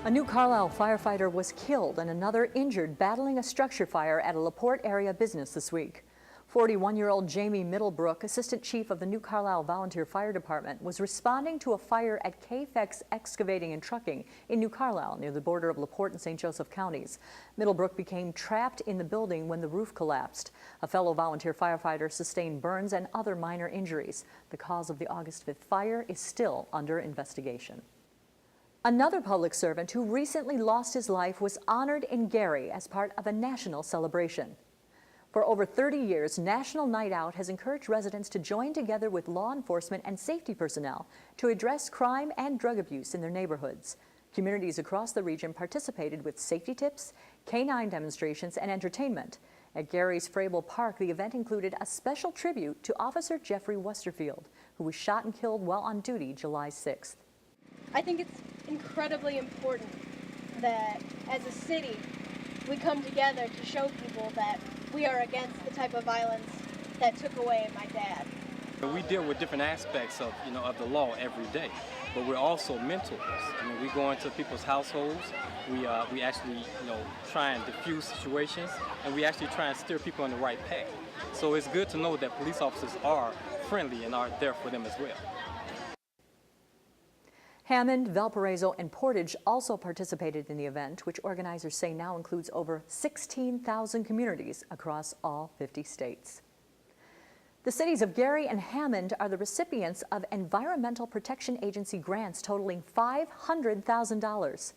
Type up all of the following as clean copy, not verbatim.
A New Carlisle firefighter was killed and another injured battling a structure fire at a LaPorte area business this week. 41-year-old Jamie Middlebrook, assistant chief of the New Carlisle Volunteer Fire Department, was responding to a fire at KFEX Excavating and Trucking in New Carlisle near the border of LaPorte and St. Joseph counties. Middlebrook became trapped in the building when the roof collapsed. A fellow volunteer firefighter sustained burns and other minor injuries. The cause of the August 5th fire is still under investigation. Another public servant who recently lost his life was honored in Gary as part of a national celebration. For over 30 years, National Night Out has encouraged residents to join together with law enforcement and safety personnel to address crime and drug abuse in their neighborhoods. Communities across the region participated with safety tips, canine demonstrations, and entertainment. At Gary's Frable Park, the event included a special tribute to Officer Jeffrey Westerfield, who was shot and killed while on duty July 6th. I think it's incredibly important that as a city, we come together to show people that we are against the type of violence that took away my dad. We deal with different aspects of, of the law every day, but we're also mentors. I mean, we go into people's households, we actually, try and diffuse situations, and we actually try and steer people on the right path. So it's good to know that police officers are friendly and are there for them as well. Hammond, Valparaiso, and Portage also participated in the event, which organizers say now includes over 16,000 communities across all 50 states. The cities of Gary and Hammond are the recipients of Environmental Protection Agency grants totaling $500,000.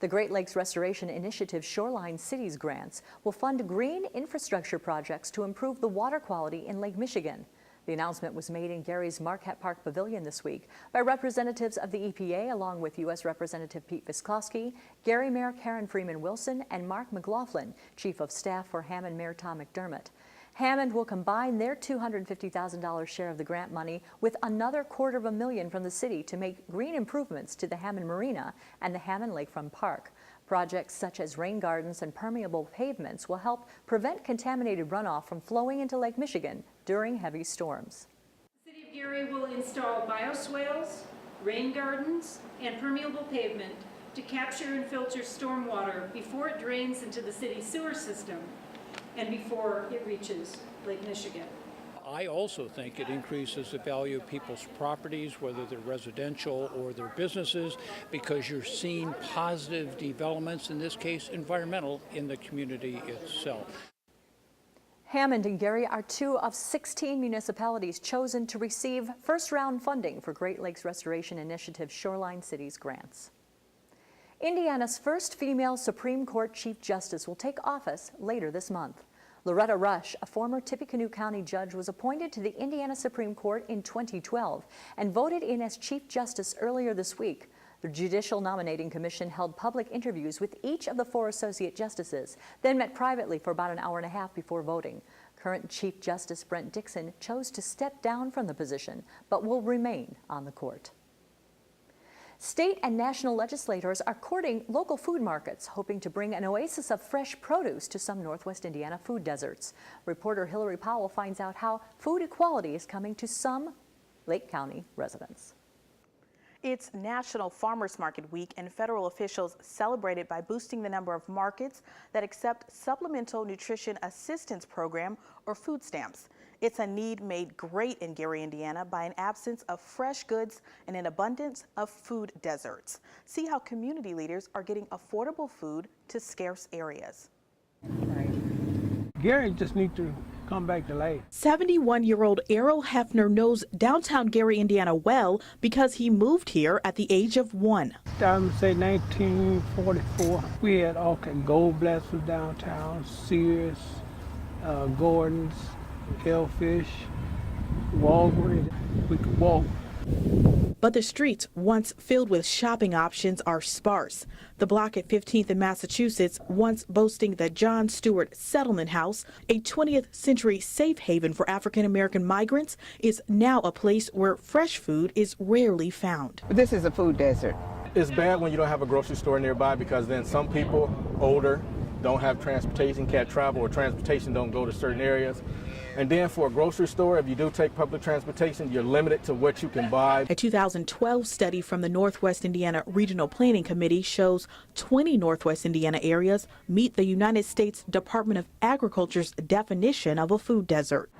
The Great Lakes Restoration Initiative Shoreline Cities grants will fund green infrastructure projects to improve the water quality in Lake Michigan. The announcement was made in Gary's Marquette Park Pavilion this week by representatives of the EPA, along with U.S. Representative Pete Visclosky, Gary Mayor Karen Freeman Wilson, and Mark McLaughlin, Chief of Staff for Hammond Mayor Tom McDermott. Hammond will combine their $250,000 share of the grant money with another $250,000 from the city to make green improvements to the Hammond Marina and the Hammond Lakefront Park. Projects such as rain gardens and permeable pavements will help prevent contaminated runoff from flowing into Lake Michigan during heavy storms. The City of Gary will install bioswales, rain gardens, and permeable pavement to capture and filter stormwater before it drains into the city sewer system and before it reaches Lake Michigan. I also think it increases the value of people's properties, whether they're residential or their businesses, because you're seeing positive developments, in this case environmental, in the community itself. Hammond and Gary are two of 16 municipalities chosen to receive first-round funding for Great Lakes Restoration Initiative Shoreline Cities grants. Indiana's first female Supreme Court Chief Justice will take office later this month. Loretta Rush, a former Tippecanoe County judge, was appointed to the Indiana Supreme Court in 2012 and voted in as Chief Justice earlier this week. The Judicial Nominating Commission held public interviews with each of the 4 associate justices, then met privately for about an hour and a half before voting. Current Chief Justice Brent Dixon chose to step down from the position, but will remain on the court. State and national legislators are courting local food markets, hoping to bring an oasis of fresh produce to some Northwest Indiana food deserts. Reporter Hillary Powell finds out how food equality is coming to some Lake County residents. It's National Farmers Market Week, and federal officials celebrate it by boosting the number of markets that accept Supplemental Nutrition Assistance Program, or food stamps. It's a need made great in Gary, Indiana by an absence of fresh goods and an abundance of food deserts. See how community leaders are getting affordable food to scarce areas. Gary just needs to come back to life. 71-year-old Errol Hefner knows downtown Gary, Indiana well because he moved here at the age of 1. I would say 1944. We had all kinds of Gold Blasters downtown, Sears, Gordon's, Hellfish, Walgreens. We could walk. But the streets, once filled with shopping options, are sparse. The block at 15th in Massachusetts, once boasting the John Stewart Settlement House, a 20th century safe haven for African American migrants, is now a place where fresh food is rarely found. This is a food desert. It's bad when you don't have a grocery store nearby, because then some people older don't have transportation, can't travel, or transportation don't go to certain areas. And then for a grocery store, if you do take public transportation, you're limited to what you can buy. A 2012 study from the Northwest Indiana Regional Planning Committee shows 20 Northwest Indiana areas meet the United States Department of Agriculture's definition of a food desert.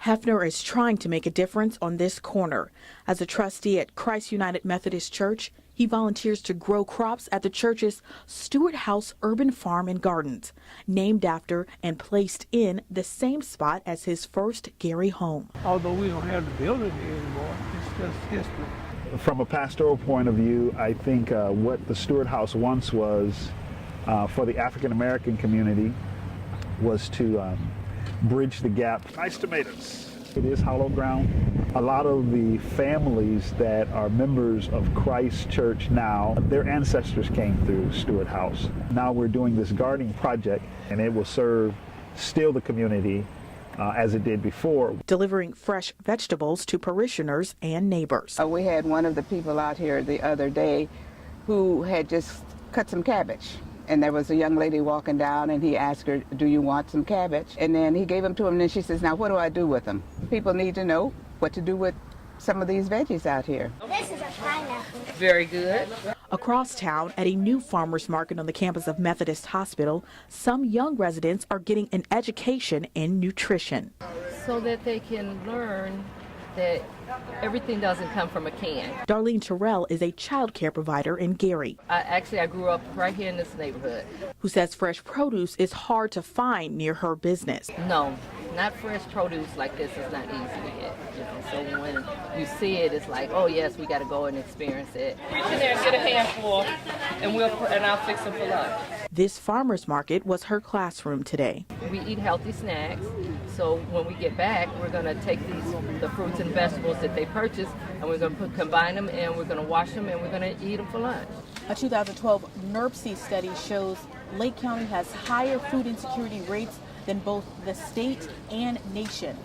Hefner is trying to make a difference on this corner. As a trustee at Christ United Methodist Church, he volunteers to grow crops at the church's Stewart House Urban Farm and Gardens, named after and placed in the same spot as his first Gary home. Although we don't have the building anymore, it's just history. From a pastoral point of view, I think what the Stewart House once was for the African American community was to bridge the gap. Nice tomatoes. It is hollow ground. A lot of the families that are members of Christ Church now, their ancestors came through Stewart House. Now we're doing this gardening project, and it will serve still the community as it did before. Delivering fresh vegetables to parishioners and neighbors. We had one of the people out here the other day who had just cut some cabbage. And there was a young lady walking down, and he asked her, "Do you want some cabbage?" And then he gave them to him, and then she says, "Now what do I do with them?" People need to know what to do with some of these veggies out here. This is a pineapple. Very good. Across town, at a new farmers market on the campus of Methodist Hospital, some young residents are getting an education in nutrition. So that they can learn that everything doesn't come from a can. Darlene Terrell is a child care provider in Gary. I grew up right here in this neighborhood. Who says fresh produce is hard to find near her business. No, not fresh produce like this is not easy to get. So when you see it, it's like, oh yes, we got to go and experience it. Reach in there and get a handful, and I'll fix them for lunch. This farmers market was her classroom today. We eat healthy snacks, so when we get back, we're going to take the fruits and vegetables that they purchase, and we're going to combine them, and we're going to wash them, and we're going to eat them for lunch. A 2012 NERC study shows Lake County has higher food insecurity rates than both the state and nation,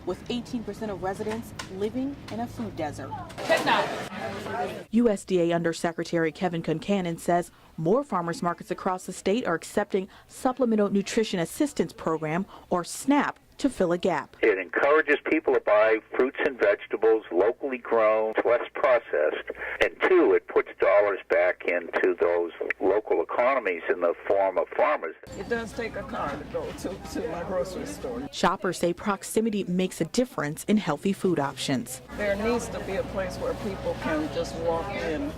with 18% of residents living in a food desert. USDA Undersecretary Kevin Concanon says more farmers markets across the state are accepting Supplemental Nutrition Assistance Program, or SNAP, to fill a gap. It encourages people to buy fruits and vegetables locally grown, less processed, and two, it puts dollars back into those local economies in the form of farmers. It does take a car to go to my grocery store. Shoppers say proximity makes a difference in healthy food options. There needs to be a place where people can just walk in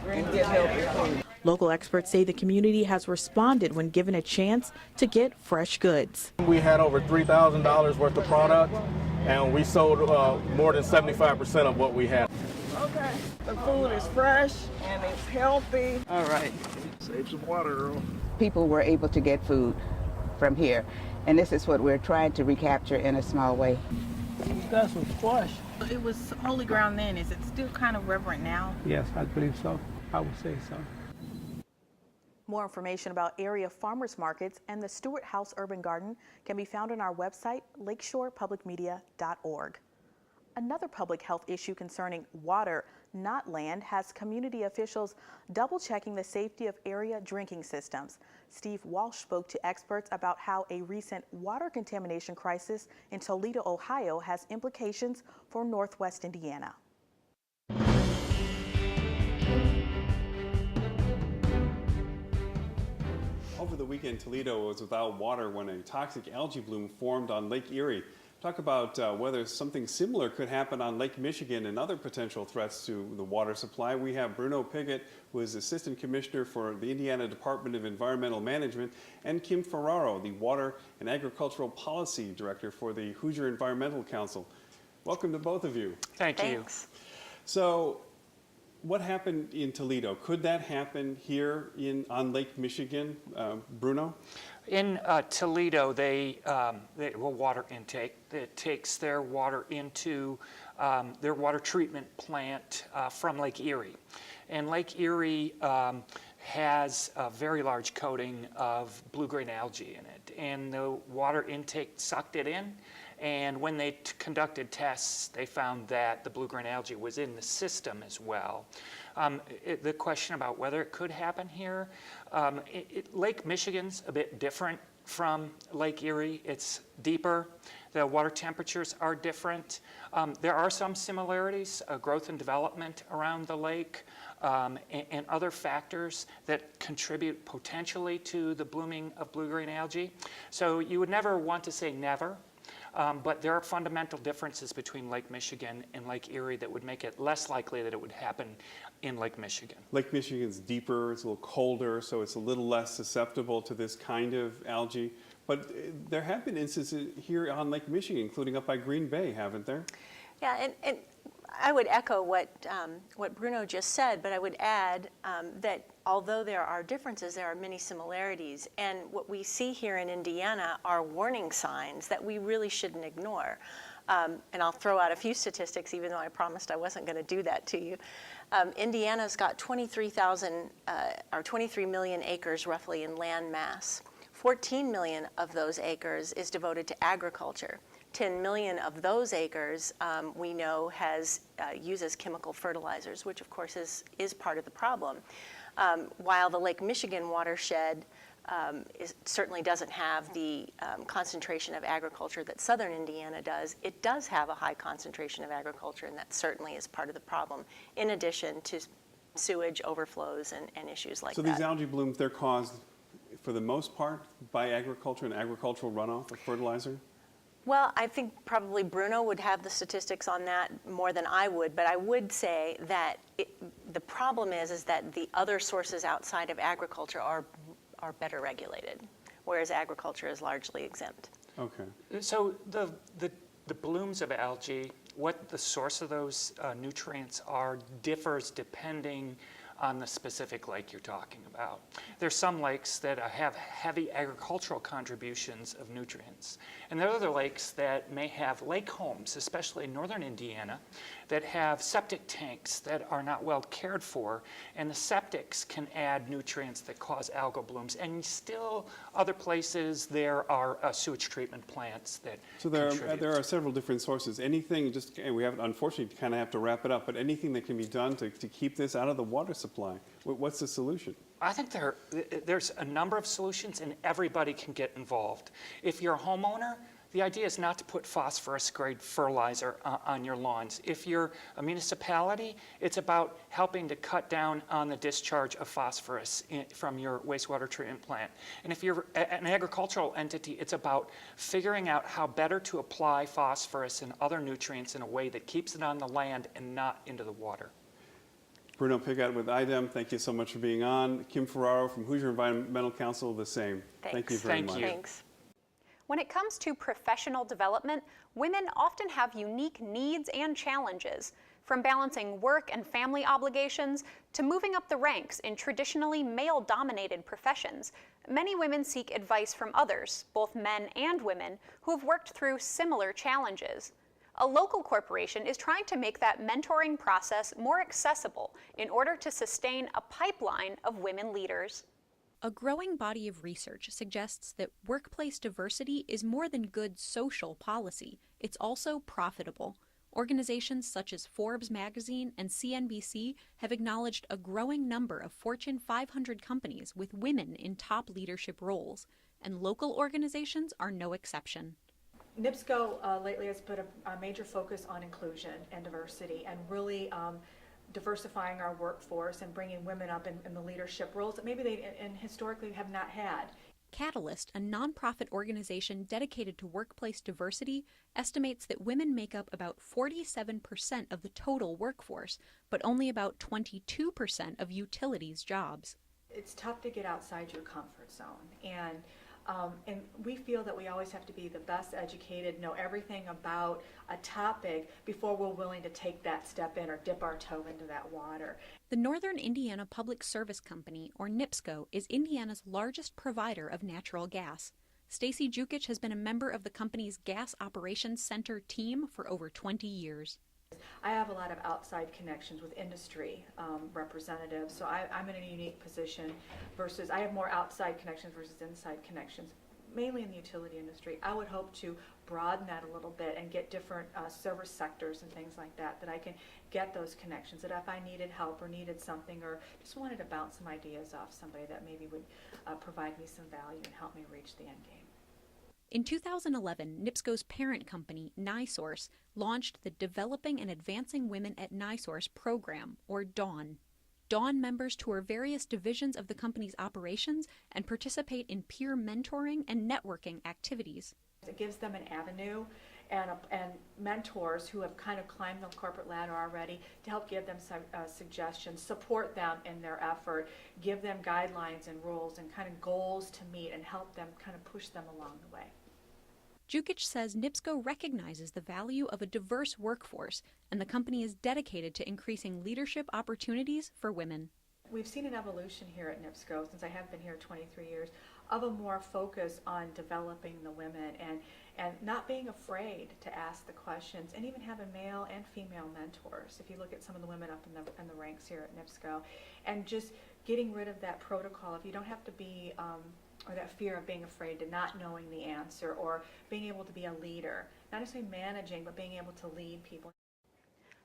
and get healthy food. Local experts say the community has responded when given a chance to get fresh goods. We had over $3,000 worth of product, and we sold more than 75% of what we had. Okay, the food is fresh and it's healthy. All right. Save some water, Earl. People were able to get food from here, and this is what we're trying to recapture in a small way. We got some squash. It was holy ground then. Is it still kind of reverent now? Yes, I believe so. I would say so. More information about area farmers markets and the Stewart House Urban Garden can be found on our website, lakeshorepublicmedia.org. Another public health issue concerning water, not land, has community officials double-checking the safety of area drinking systems. Steve Walsh spoke to experts about how a recent water contamination crisis in Toledo, Ohio, has implications for Northwest Indiana. Over the weekend, Toledo was without water when a toxic algae bloom formed on Lake Erie. Talk about whether something similar could happen on Lake Michigan and other potential threats to the water supply. We have Bruno Piggott, who is Assistant Commissioner for the Indiana Department of Environmental Management, and Kim Ferraro, the Water and Agricultural Policy Director for the Hoosier Environmental Council. Welcome to both of you. Thank you. So, what happened in Toledo? Could that happen here on Lake Michigan, Bruno? In Toledo, they water intake. It takes their water into their water treatment plant from Lake Erie. And Lake Erie has a very large coating of blue-green algae in it. And the water intake sucked it in And when they conducted tests, they found that the blue-green algae was in the system as well. The question about whether it could happen here, Lake Michigan's a bit different from Lake Erie. It's deeper. The water temperatures are different. There are some similarities, growth and development around the lake, and other factors that contribute potentially to the blooming of blue-green algae. So you would never want to say never, but there are fundamental differences between Lake Michigan and Lake Erie that would make it less likely that it would happen in Lake Michigan. Lake Michigan's deeper, it's a little colder, so it's a little less susceptible to this kind of algae. But there have been instances here on Lake Michigan, including up by Green Bay, haven't there? Yeah, and I would echo what Bruno just said, but I would add that although there are differences, there are many similarities. And what we see here in Indiana are warning signs that we really shouldn't ignore. And I'll throw out a few statistics, even though I promised I wasn't going to do that to you. Indiana's got 23 million acres roughly in land mass. 14 million of those acres is devoted to agriculture. 10 million of those acres we know uses chemical fertilizers, which of course is part of the problem. While the Lake Michigan watershed certainly doesn't have the concentration of agriculture that southern Indiana does, it does have a high concentration of agriculture, and that certainly is part of the problem, in addition to sewage overflows and issues like that. So these algae blooms, they're caused, for the most part, by agriculture and agricultural runoff of fertilizer? Well, I think probably Bruno would have the statistics on that more than I would, but I would say that the problem is that the other sources outside of agriculture are better regulated, whereas agriculture is largely exempt. Okay. So the blooms of algae, what the source of those nutrients are, differs depending on the specific lake you're talking about. There's some lakes that have heavy agricultural contributions of nutrients. And there are other lakes that may have lake homes, especially in northern Indiana, that have septic tanks that are not well cared for, and the septics can add nutrients that cause algal blooms. And still other places there are sewage treatment plants that So there are several different sources. Anything, we have unfortunately kind of have to wrap it up, but anything that can be done to keep this out of the water supply, what's the solution? I think there's a number of solutions, and everybody can get involved. If you're a homeowner, the idea is not to put phosphorus-grade fertilizer on your lawns. If you're a municipality, it's about helping to cut down on the discharge of phosphorus from your wastewater treatment plant. And if you're an agricultural entity, it's about figuring out how better to apply phosphorus and other nutrients in a way that keeps it on the land and not into the water. Bruno Piggott with IDEM, thank you so much for being on. Kim Ferraro from Hoosier Environmental Council, the same. Thanks. Thank you very much. Thanks. When it comes to professional development, women often have unique needs and challenges, from balancing work and family obligations to moving up the ranks in traditionally male-dominated professions. Many women seek advice from others, both men and women, who have worked through similar challenges. A local corporation is trying to make that mentoring process more accessible in order to sustain a pipeline of women leaders. A growing body of research suggests that workplace diversity is more than good social policy. It's also profitable. Organizations such as Forbes magazine and CNBC have acknowledged a growing number of Fortune 500 companies with women in top leadership roles, and local organizations are no exception. NIPSCO lately has put a major focus on inclusion and diversity, and really diversifying our workforce and bringing women up in the leadership roles that maybe they historically have not had. Catalyst, a nonprofit organization dedicated to workplace diversity, estimates that women make up about 47% of the total workforce, but only about 22% of utilities jobs. It's tough to get outside your comfort zone, and we feel that we always have to be the best educated, know everything about a topic before we're willing to take that step in or dip our toe into that water. The Northern Indiana Public Service Company, or NIPSCO, is Indiana's largest provider of natural gas. Stacy Jukic has been a member of the company's Gas Operations Center team for over 20 years. I have a lot of outside connections with industry representatives, so I'm in a unique position versus I have more outside connections versus inside connections, mainly in the utility industry. I would hope to broaden that a little bit and get different service sectors and things like that, that I can get those connections, that if I needed help or needed something or just wanted to bounce some ideas off somebody, that maybe would provide me some value and help me reach the end game. In 2011, NIPSCO's parent company, NiSource, launched the Developing and Advancing Women at NiSource program, or DAWN. DAWN members tour various divisions of the company's operations and participate in peer mentoring and networking activities. It gives them an avenue and mentors who have kind of climbed the corporate ladder already to help give them some suggestions, support them in their effort, give them guidelines and rules and kind of goals to meet and help them kind of push them along the way. Jukic says NIPSCO recognizes the value of a diverse workforce, and the company is dedicated to increasing leadership opportunities for women. We've seen an evolution here at NIPSCO, since I have been here 23 years, of a more focus on developing the women and not being afraid to ask the questions, and even having male and female mentors. If you look at some of the women up in the ranks here at NIPSCO, and just getting rid of that protocol. If you don't have to be or that fear of being afraid to not knowing the answer, or being able to be a leader, not necessarily managing, but being able to lead people.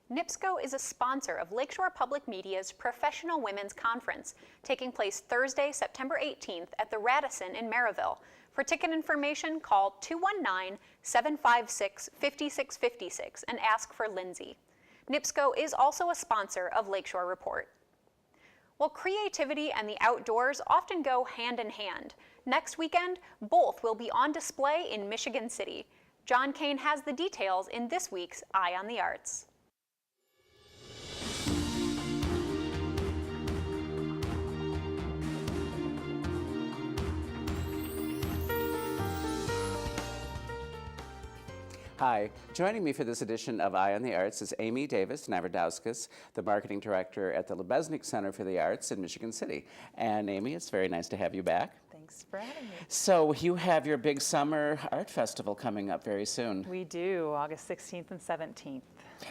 NIPSCO is a sponsor of Lakeshore Public Media's Professional Women's Conference, taking place Thursday, September 18th at the Radisson in Maryville. For ticket information, call 219-756-5656 and ask for Lindsay. NIPSCO is also a sponsor of Lakeshore Report. Well, creativity and the outdoors often go hand in hand. Next weekend, both will be on display in Michigan City. John Kane has the details in this week's Eye on the Arts. Hi, joining me for this edition of Eye on the Arts is Amy Davis-Navardowskis, the Marketing Director at the Lebesnick Center for the Arts in Michigan City. And Amy, it's very nice to have you back. Thanks for having me. So you have your big summer art festival coming up very soon. We do, August 16th and 17th.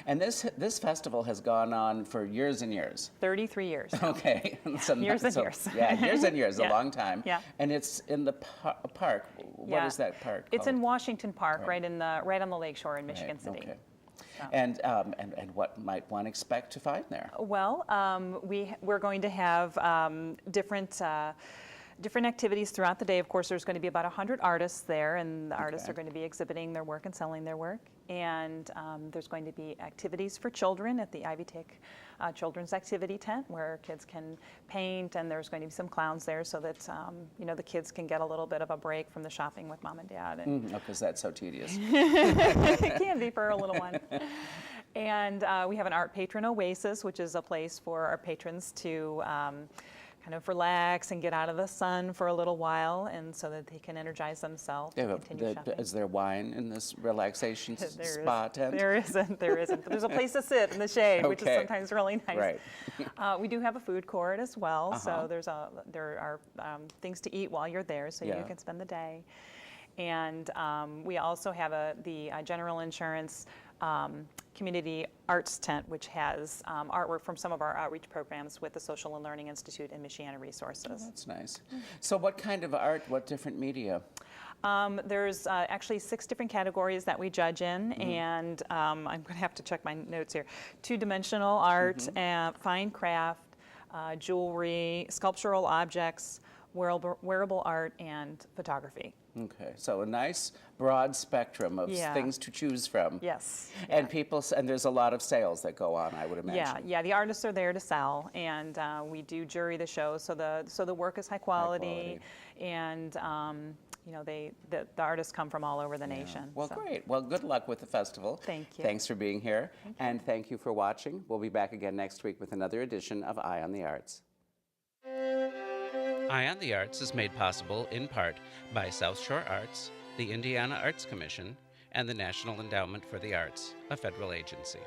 And this festival has gone on for years and years. 33 years. Okay. So, years and years. Yeah, years and years, Yeah. a long time. Yeah. And it's in the park. What is that park It's called? in Washington Park, right on the Lakeshore in Michigan City. Okay. And what might one expect to find there? Well, we're going to have different activities throughout the day. Of course, there's going to be about 100 artists there, and the artists are going to be exhibiting their work and selling their work. And there's going to be activities for children at the Ivy Tech Children's Activity Tent, where kids can paint, and there's going to be some clowns there so that the kids can get a little bit of a break from the shopping with mom and dad. And because that's so tedious. It can be for a little one. And we have an art patron oasis, which is a place for our patrons to kind of relax and get out of the sun for a little while, and so that they can energize themselves to continue shopping. Is there wine in this relaxation spa tent? There isn't. But there's a place to sit in the shade, which is sometimes really nice. Right. We do have a food court as well, so there are things to eat while you're there, so you can spend the day. And we also have the general insurance community arts tent, which has artwork from some of our outreach programs with the Social and Learning Institute and Michiana Resources. Oh, that's nice. So what kind of art, what different media? There's actually 6 different categories that we judge in, and I'm going to have to check my notes here. 2-dimensional art, fine craft, jewelry, sculptural objects, wearable art, and photography. Okay, so a nice broad spectrum of things to choose from. Yes. And and there's a lot of sales that go on, I would imagine. Yeah. The artists are there to sell, and we do jury the show, so the work is high quality. And the artists come from all over the nation. Well, great. Well, good luck with the festival. Thank you. Thanks for being here, and thank you for watching. We'll be back again next week with another edition of Eye on the Arts. Eye on the Arts is made possible in part by South Shore Arts, the Indiana Arts Commission, and the National Endowment for the Arts, a federal agency.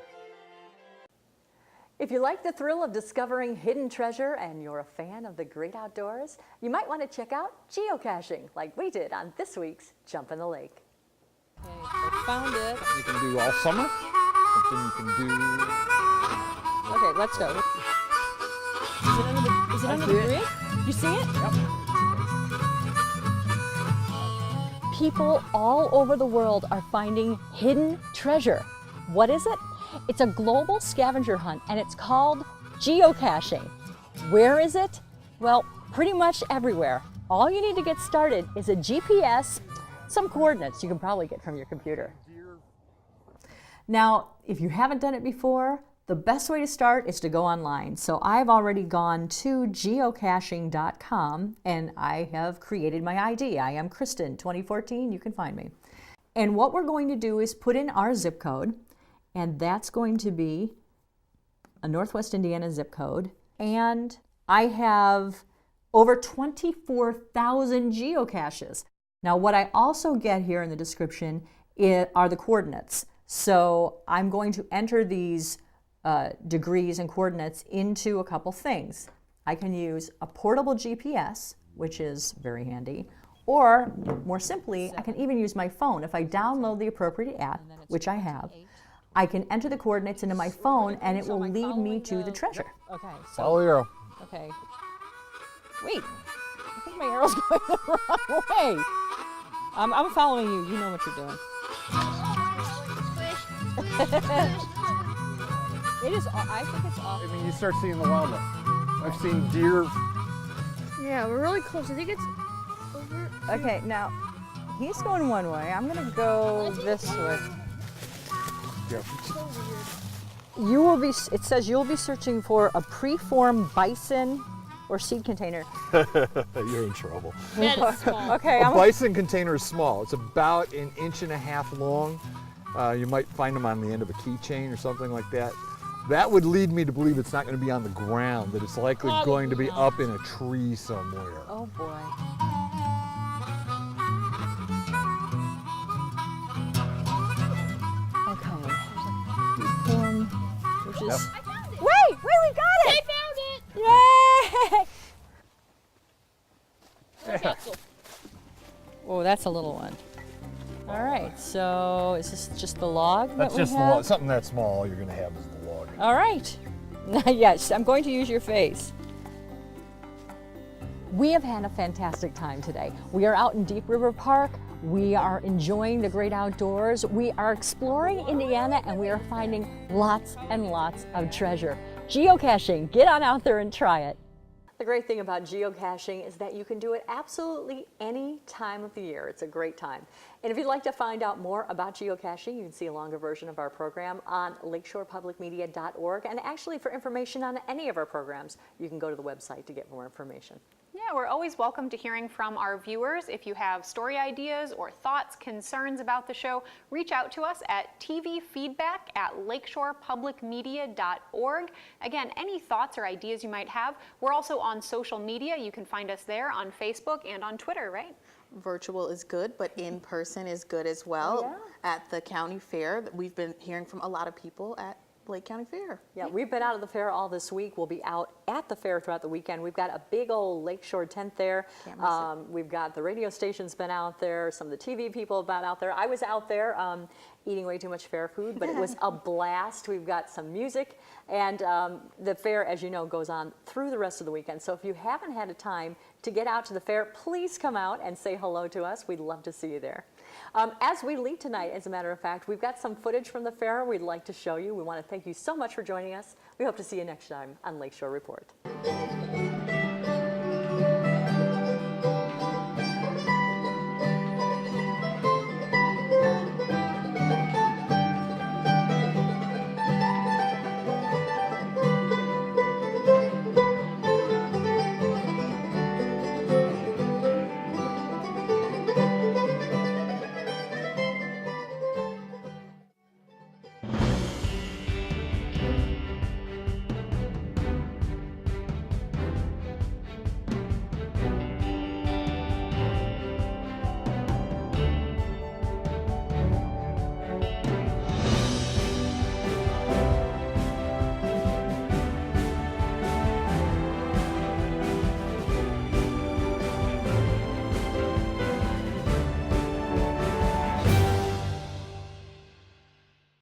If you like the thrill of discovering hidden treasure and you're a fan of the great outdoors, you might want to check out geocaching like we did on this week's Jump in the Lake. Okay, found it. You can do all summer, something you can do. Okay, let's go. Is it under the grid? You see it? Yep. People all over the world are finding hidden treasure. What is it? It's a global scavenger hunt, and it's called geocaching. Where is it? Well, pretty much everywhere. All you need to get started is a GPS, some coordinates you can probably get from your computer. Now, if you haven't done it before, the best way to start is to go online. So I've already gone to geocaching.com and I have created my ID. I am Kristen, 2014, you can find me. And what we're going to do is put in our zip code, and that's going to be a Northwest Indiana zip code. And I have over 24,000 geocaches. Now, what I also get here in the description are the coordinates. So I'm going to enter these degrees and coordinates into a couple things. I can use a portable GPS, which is very handy, or more simply, I can even use my phone. If I download the appropriate app, which I have, I can enter the coordinates into my phone and it will lead me to the treasure. Okay. Follow the arrow. Okay. Wait, I think my arrow's going the wrong way. I'm following you. You know what you're doing. It is. I think it's off. I mean, you start seeing the wildlife. I've seen deer. Yeah, we're really close. I think it's over. Okay, now he's going one way. I'm gonna go this way. Yeah. You will be. It says you'll be searching for a preformed bison or seed container. You're in trouble. That is small. Okay. A bison container is small. It's about 1.5 inches long. You might find them on the end of a keychain or something like that. That would lead me to believe it's not going to be on the ground, that it's likely going to be up in a tree somewhere. Oh boy. Okay. Which is. Wait, we got it! I found it! Yay! Oh, that's a little one. All right, so is this just the log That's that we just have? the log. Something that small, all you're going to have is the log. All right. Yes, I'm going to use your face. We have had a fantastic time today. We are out in Deep River Park. We are enjoying the great outdoors. We are exploring Indiana, and we are finding lots and lots of treasure. Geocaching, get on out there and try it. The great thing about geocaching is that you can do it absolutely any time of the year. It's a great time. And if you'd like to find out more about geocaching, you can see a longer version of our program on lakeshorepublicmedia.org. And actually, for information on any of our programs, you can go to the website to get more information. Yeah, we're always welcome to hearing from our viewers. If you have story ideas or thoughts, concerns about the show, reach out to us at tvfeedback@lakeshorepublicmedia.org. Again, any thoughts or ideas you might have, we're also on social media. You can find us there on Facebook and on Twitter, right? Virtual is good, but in person is good as well. At the county fair, we've been hearing from a lot of people at Lake County Fair. Yeah, we've been out at the fair all this week. We'll be out at the fair throughout the weekend. We've got a big old Lakeshore tent there. We've got the radio station's been out there. Some of the TV people have been out there. I was out there eating way too much fair food, but it was a blast. We've got some music, and the fair, as you know, goes on through the rest of the weekend. So if you haven't had a time to get out to the fair, please come out and say hello to us. We'd love to see you there. As we leave tonight, as a matter of fact, we've got some footage from the fair we'd like to show you. We want to thank you so much for joining us. We hope to see you next time on Lakeshore Report.